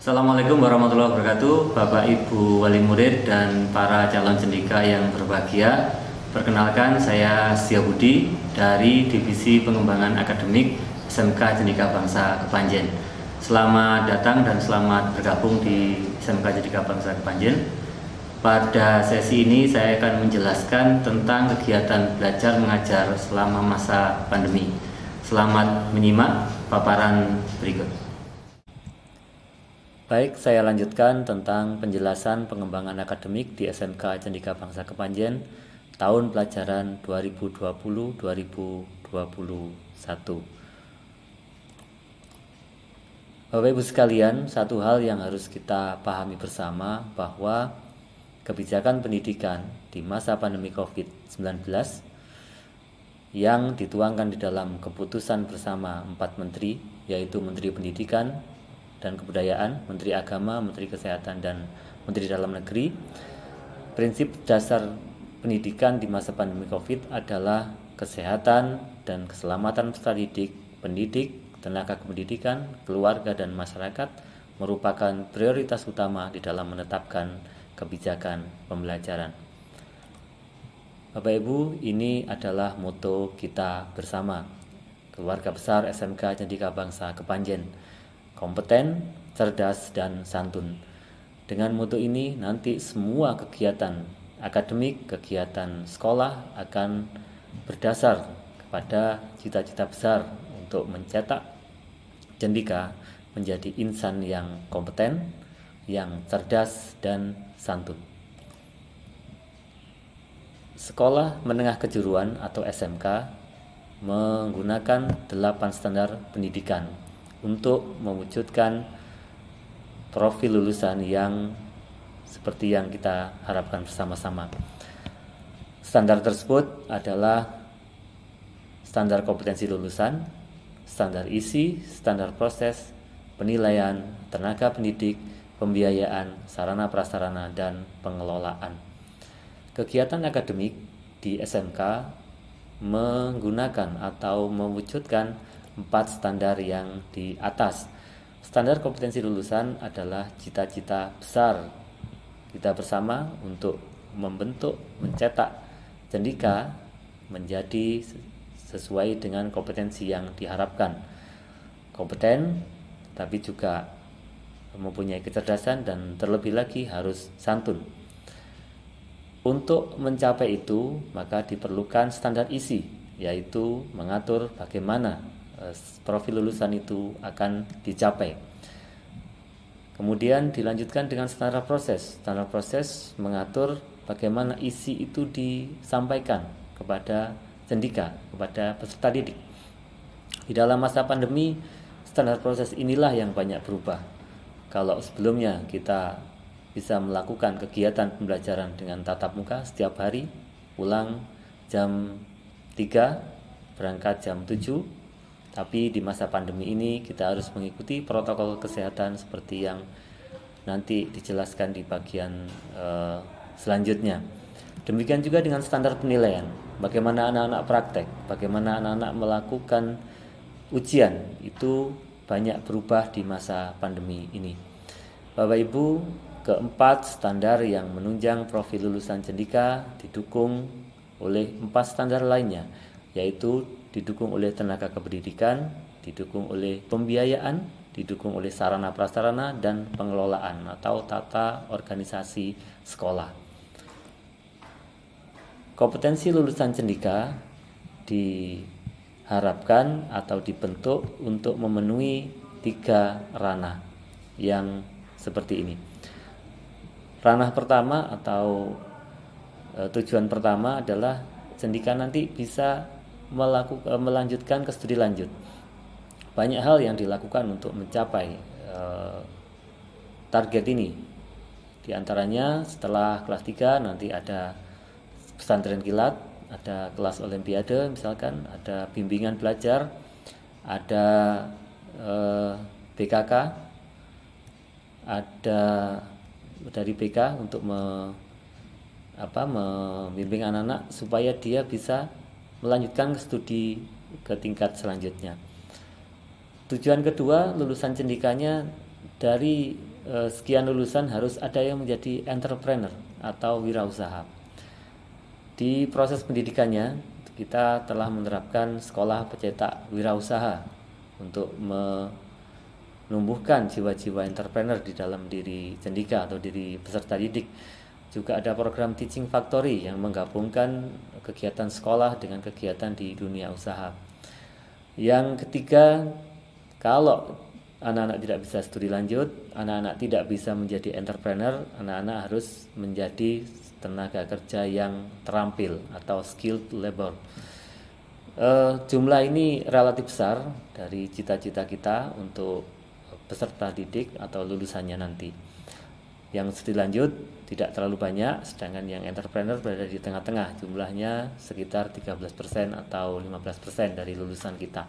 Assalamualaikum warahmatullahi wabarakatuh, Bapak Ibu wali murid dan para calon cendika yang berbahagia. Perkenalkan, saya Setia Budi dari Divisi Pengembangan Akademik SMK Cendika Bangsa Kepanjen. Selamat datang dan selamat bergabung di SMK Cendika Bangsa Kepanjen. Pada sesi ini saya akan menjelaskan tentang kegiatan belajar mengajar selama masa pandemi. Selamat menyimak paparan berikut. Baik, saya lanjutkan tentang penjelasan pengembangan akademik di SMK Cendika Bangsa Kepanjen tahun pelajaran 2020-2021. Bapak Ibu sekalian, satu hal yang harus kita pahami bersama bahwa kebijakan pendidikan di masa pandemi COVID-19 yang dituangkan di dalam keputusan bersama 4 menteri, yaitu Menteri Pendidikan dan Kebudayaan, Menteri Agama, Menteri Kesehatan, dan Menteri Dalam Negeri. Prinsip dasar pendidikan di masa pandemi COVID adalah kesehatan dan keselamatan peserta didik, pendidik, tenaga kependidikan, keluarga, dan masyarakat merupakan prioritas utama di dalam menetapkan kebijakan pembelajaran. Bapak Ibu, ini adalah moto kita bersama, keluarga besar SMK Cendika Bangsa Kepanjen. Kompeten, cerdas, dan santun. Dengan moto ini, nanti semua kegiatan akademik, kegiatan sekolah akan berdasar kepada cita-cita besar untuk mencetak Cendika menjadi insan yang kompeten, yang cerdas, dan santun. Sekolah Menengah Kejuruan atau SMK menggunakan 8 standar pendidikan untuk mewujudkan profil lulusan yang seperti yang kita harapkan bersama-sama. Standar tersebut adalah standar kompetensi lulusan, standar isi, standar proses, penilaian, tenaga pendidik, pembiayaan, sarana prasarana, dan pengelolaan. Kegiatan akademik di SMK menggunakan atau mewujudkan 4 standar yang di atas. Standar kompetensi lulusan adalah cita-cita besar kita bersama untuk membentuk, mencetak Cendika menjadi sesuai dengan kompetensi yang diharapkan. Kompeten, tapi juga mempunyai kecerdasan dan terlebih lagi harus santun. Untuk mencapai itu, maka diperlukan standar isi, yaitu mengatur bagaimana profil lulusan itu akan dicapai. Kemudian dilanjutkan dengan standar proses. Standar proses mengatur bagaimana isi itu disampaikan kepada Cendika, kepada peserta didik. Di dalam masa pandemi, standar proses inilah yang banyak berubah. Kalau sebelumnya kita bisa melakukan kegiatan pembelajaran dengan tatap muka setiap hari, pulang jam 3, berangkat jam 7, tapi di masa pandemi ini kita harus mengikuti protokol kesehatan seperti yang nanti dijelaskan di bagian selanjutnya. Demikian juga dengan standar penilaian, bagaimana anak-anak praktek, bagaimana anak-anak melakukan ujian, itu banyak berubah di masa pandemi ini. Bapak Ibu, keempat standar yang menunjang profil lulusan Cendika didukung oleh 4 standar lainnya, yaitu didukung oleh tenaga kependidikan, didukung oleh pembiayaan, didukung oleh sarana prasarana, dan pengelolaan atau tata organisasi sekolah. Kompetensi lulusan Cendika diharapkan atau dibentuk untuk memenuhi 3 ranah yang seperti ini. Ranah pertama atau tujuan pertama adalah Cendika nanti bisa melanjutkan ke studi lanjut. Banyak hal yang dilakukan untuk mencapai target ini. Di antaranya setelah kelas 3 nanti ada pesantren kilat, ada kelas olimpiade misalkan, ada bimbingan belajar, ada BKK, ada dari BK untuk membimbing anak-anak supaya dia bisa melanjutkan ke studi ke tingkat selanjutnya. Tujuan kedua, lulusan Cendikanya dari sekian lulusan harus ada yang menjadi entrepreneur atau wirausaha. Di proses pendidikannya kita telah menerapkan sekolah pencetak wirausaha untuk menumbuhkan jiwa-jiwa entrepreneur di dalam diri Cendika atau diri peserta didik. Juga ada program Teaching Factory yang menggabungkan kegiatan sekolah dengan kegiatan di dunia usaha. Yang ketiga, kalau anak-anak tidak bisa studi lanjut, anak-anak tidak bisa menjadi entrepreneur, anak-anak harus menjadi tenaga kerja yang terampil atau skilled labor. Jumlah ini relatif besar dari cita-cita kita untuk peserta didik atau lulusannya nanti. Yang studi lanjut tidak terlalu banyak, sedangkan yang entrepreneur berada di tengah-tengah, jumlahnya sekitar 13% atau 15% dari lulusan kita.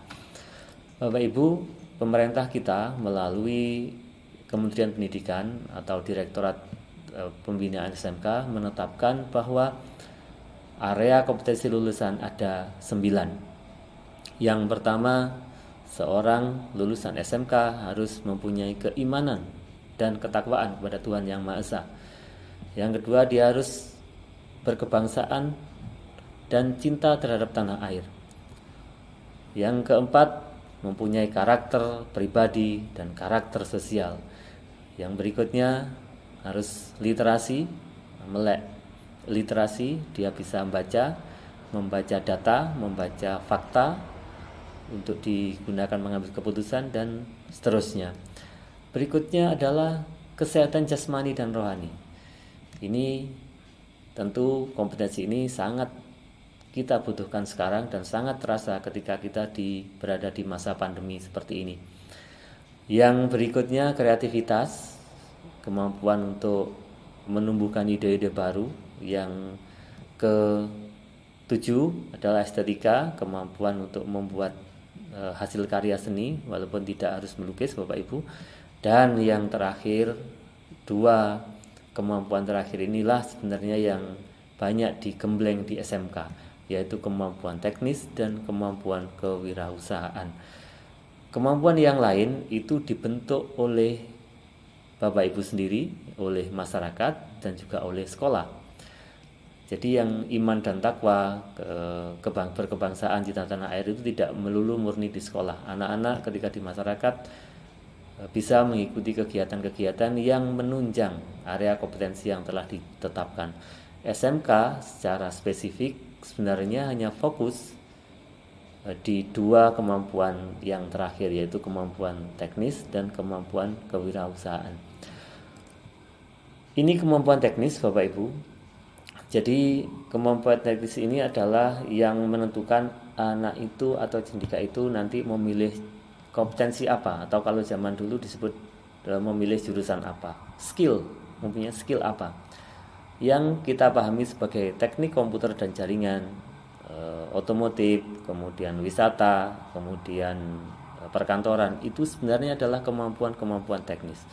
Bapak Ibu, pemerintah kita melalui Kementerian Pendidikan atau Direktorat Pembinaan SMK menetapkan bahwa area kompetensi lulusan ada 9. Yang pertama, seorang lulusan SMK harus mempunyai keimanan dan ketakwaan kepada Tuhan Yang Maha Esa. Yang kedua, dia harus berkebangsaan dan cinta terhadap tanah air. Yang keempat, mempunyai karakter pribadi dan karakter sosial. Yang berikutnya harus literasi, melek literasi, dia bisa membaca data, membaca fakta untuk digunakan mengambil keputusan dan seterusnya. Berikutnya adalah kesehatan jasmani dan rohani. Ini tentu kompetensi ini sangat kita butuhkan sekarang dan sangat terasa ketika kita berada di masa pandemi seperti ini. Yang berikutnya kreativitas, kemampuan untuk menumbuhkan ide-ide baru. Yang ke-7 adalah estetika, kemampuan untuk membuat hasil karya seni walaupun tidak harus melukis Bapak Ibu. Dan yang terakhir, 2 kemampuan terakhir inilah sebenarnya yang banyak digembleng di SMK, yaitu kemampuan teknis dan kemampuan kewirausahaan. Kemampuan yang lain itu dibentuk oleh Bapak Ibu sendiri, oleh masyarakat, dan juga oleh sekolah. Jadi yang iman dan takwa, berkebangsaan di tanah air itu tidak melulu murni di sekolah. Anak-anak ketika di masyarakat bisa mengikuti kegiatan-kegiatan yang menunjang area kompetensi yang telah ditetapkan. SMK secara spesifik sebenarnya hanya fokus di 2 kemampuan yang terakhir, yaitu kemampuan teknis dan kemampuan kewirausahaan. Ini kemampuan teknis Bapak Ibu. Jadi kemampuan teknis ini adalah yang menentukan anak itu atau Cendika itu nanti memilih kompetensi apa, atau kalau zaman dulu disebut memilih jurusan apa, mempunyai skill apa yang kita pahami sebagai teknik komputer dan jaringan, otomotif, kemudian wisata, kemudian perkantoran. Itu sebenarnya adalah kemampuan-kemampuan teknis.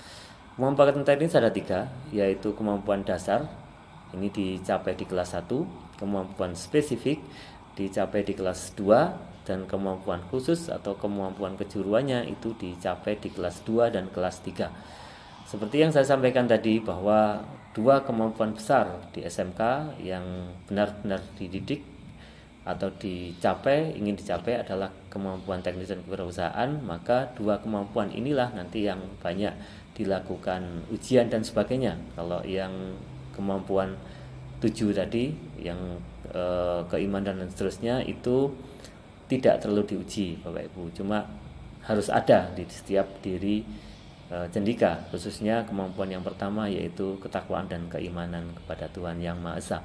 Kemampuan teknis ada 3, yaitu kemampuan dasar, ini dicapai di kelas 1, kemampuan spesifik dicapai di kelas 2, dan kemampuan khusus atau kemampuan kejuruannya itu dicapai di kelas 2 dan kelas 3. Seperti yang saya sampaikan tadi, bahwa 2 kemampuan besar di SMK yang benar-benar dididik atau ingin dicapai adalah kemampuan teknis dan kewirausahaan. Maka 2 kemampuan inilah nanti yang banyak dilakukan ujian dan sebagainya. Kalau yang kemampuan 7 tadi, yang keimanan dan seterusnya, itu tidak terlalu diuji Bapak Ibu, cuma harus ada di setiap diri Cendika, khususnya kemampuan yang pertama yaitu ketakwaan dan keimanan kepada Tuhan Yang Maha Esa.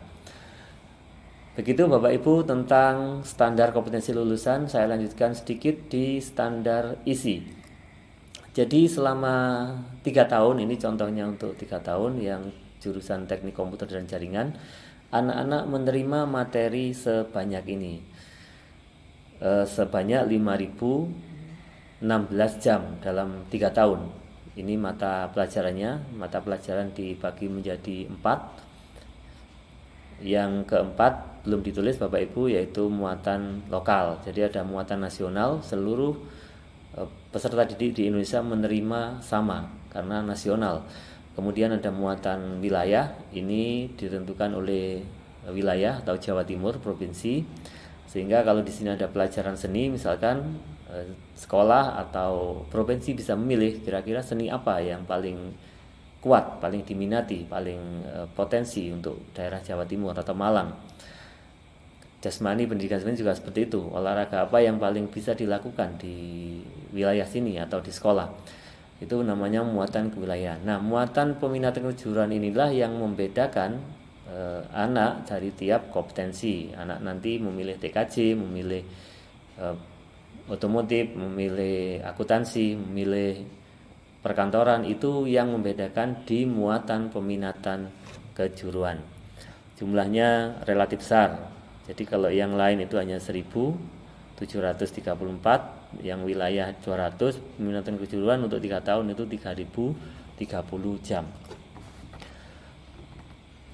Begitu Bapak Ibu tentang standar kompetensi lulusan. Saya lanjutkan sedikit di standar isi. Jadi selama 3 tahun, ini contohnya untuk 3 tahun yang jurusan teknik komputer dan jaringan, anak-anak menerima materi sebanyak ini, sebanyak 5.016 jam dalam 3 tahun. Ini mata pelajarannya. Mata pelajaran dibagi menjadi 4. Yang keempat belum ditulis Bapak Ibu, yaitu muatan lokal. Jadi ada muatan nasional, seluruh peserta didik di Indonesia menerima sama karena nasional. Kemudian ada muatan wilayah, ini ditentukan oleh wilayah atau Jawa Timur provinsi. Sehingga kalau di sini ada pelajaran seni, misalkan sekolah atau provinsi bisa memilih kira-kira seni apa yang paling kuat, paling diminati, paling potensi untuk daerah Jawa Timur atau Malang. Jasmani, pendidikan jasmani juga seperti itu. Olahraga apa yang paling bisa dilakukan di wilayah sini atau di sekolah. Itu namanya muatan kewilayahan. Nah, muatan peminatan kejuruan inilah yang membedakan anak dari tiap kompetensi. Anak nanti memilih TKJ, memilih otomotif, memilih akuntansi, memilih perkantoran. Itu yang membedakan di muatan peminatan kejuruan. Jumlahnya relatif besar. Jadi kalau yang lain itu hanya 1.734, yang wilayah 200, peminatan kejuruan untuk 3 tahun itu 3.030 jam.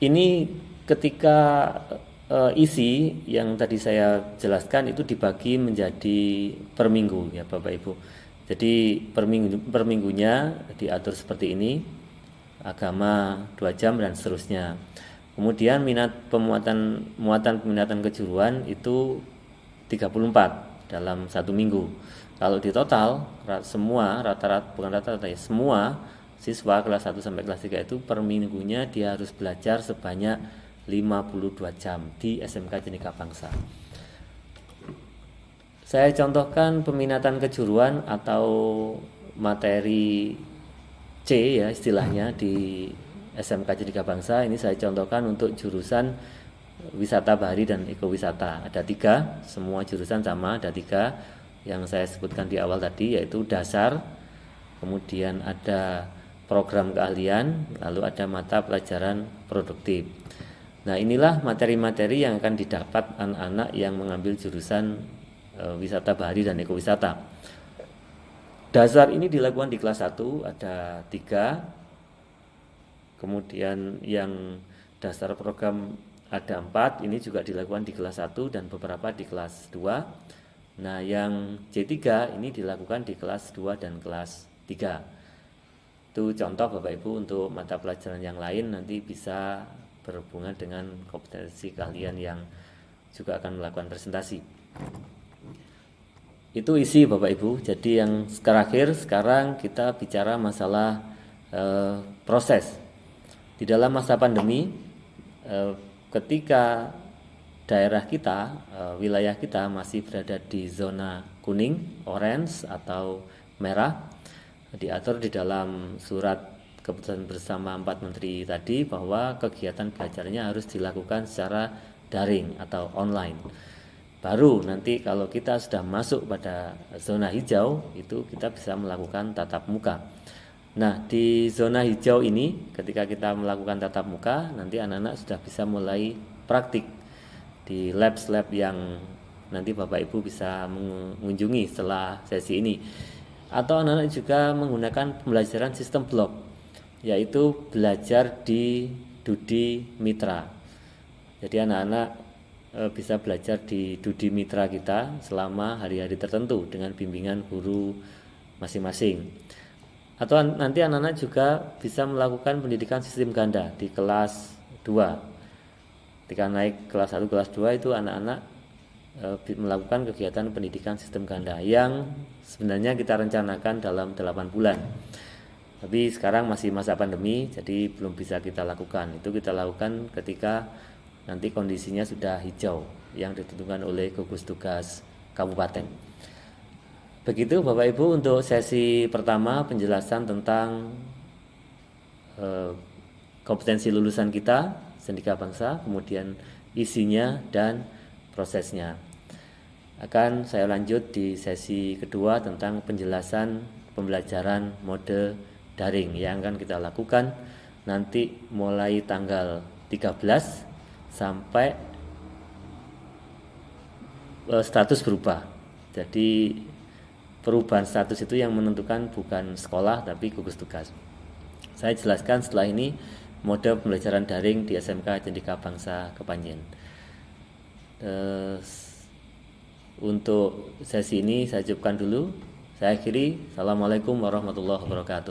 Ini ketika isi yang tadi saya jelaskan itu dibagi menjadi per minggu ya Bapak Ibu. Jadi per minggunya diatur seperti ini, agama 2 jam dan seterusnya. Kemudian muatan peminatan kejuruan itu 34 dalam 1 minggu. Kalau di total semua semua siswa kelas 1 sampai kelas 3 itu per minggunya dia harus belajar sebanyak 52 jam di SMK Cendekia Bangsa. Saya contohkan peminatan kejuruan atau materi C ya istilahnya di SMK Cendekia Bangsa. Ini saya contohkan untuk jurusan wisata bahari dan ekowisata. Ada 3, semua jurusan sama, ada 3 yang saya sebutkan di awal tadi, yaitu dasar, kemudian ada program keahlian, lalu ada mata pelajaran produktif. Nah, inilah materi-materi yang akan didapat anak-anak yang mengambil jurusan wisata bahari dan ekowisata. Dasar ini dilakukan di kelas 1 ada 3. Kemudian yang dasar program ada 4, ini juga dilakukan di kelas 1 dan beberapa di kelas 2. Nah, yang C3 ini dilakukan di kelas 2 dan kelas 3. Itu contoh Bapak Ibu. Untuk mata pelajaran yang lain nanti bisa berhubungan dengan kompetensi kalian yang juga akan melakukan presentasi. Itu isi Bapak Ibu. Jadi yang terakhir sekarang kita bicara masalah proses. Di dalam masa pandemi, ketika daerah kita, wilayah kita masih berada di zona kuning, orange atau merah, diatur di dalam surat keputusan bersama 4 menteri tadi bahwa kegiatan belajarnya harus dilakukan secara daring atau online. Baru nanti kalau kita sudah masuk pada zona hijau, itu kita bisa melakukan tatap muka. Nah, di zona hijau ini ketika kita melakukan tatap muka, nanti anak-anak sudah bisa mulai praktik di lab-lab yang nanti Bapak Ibu bisa mengunjungi setelah sesi ini. Atau anak-anak juga menggunakan pembelajaran sistem blok, yaitu belajar di Dudi Mitra. Jadi anak-anak bisa belajar di Dudi Mitra kita selama hari-hari tertentu dengan bimbingan guru masing-masing. Atau nanti anak-anak juga bisa melakukan pendidikan sistem ganda di kelas 2. Ketika naik kelas 1, kelas 2 itu anak-anak melakukan kegiatan pendidikan sistem ganda yang sebenarnya kita rencanakan dalam 8 bulan. Tapi sekarang masih masa pandemi, jadi belum bisa kita lakukan. Itu kita lakukan ketika nanti kondisinya sudah hijau yang ditentukan oleh gugus tugas kabupaten. Begitu Bapak Ibu untuk sesi pertama penjelasan tentang kompetensi lulusan kita Cendekia Bangsa, kemudian isinya dan prosesnya. Akan saya lanjut di sesi kedua tentang penjelasan pembelajaran mode daring yang akan kita lakukan nanti mulai tanggal 13 sampai status berubah. Jadi perubahan status itu yang menentukan bukan sekolah tapi gugus tugas. Saya jelaskan setelah ini mode pembelajaran daring di SMK Cendekia Bangsa Kepanjen. Untuk sesi ini saya cukupkan dulu. Saya akhiri. Assalamualaikum warahmatullahi wabarakatuh.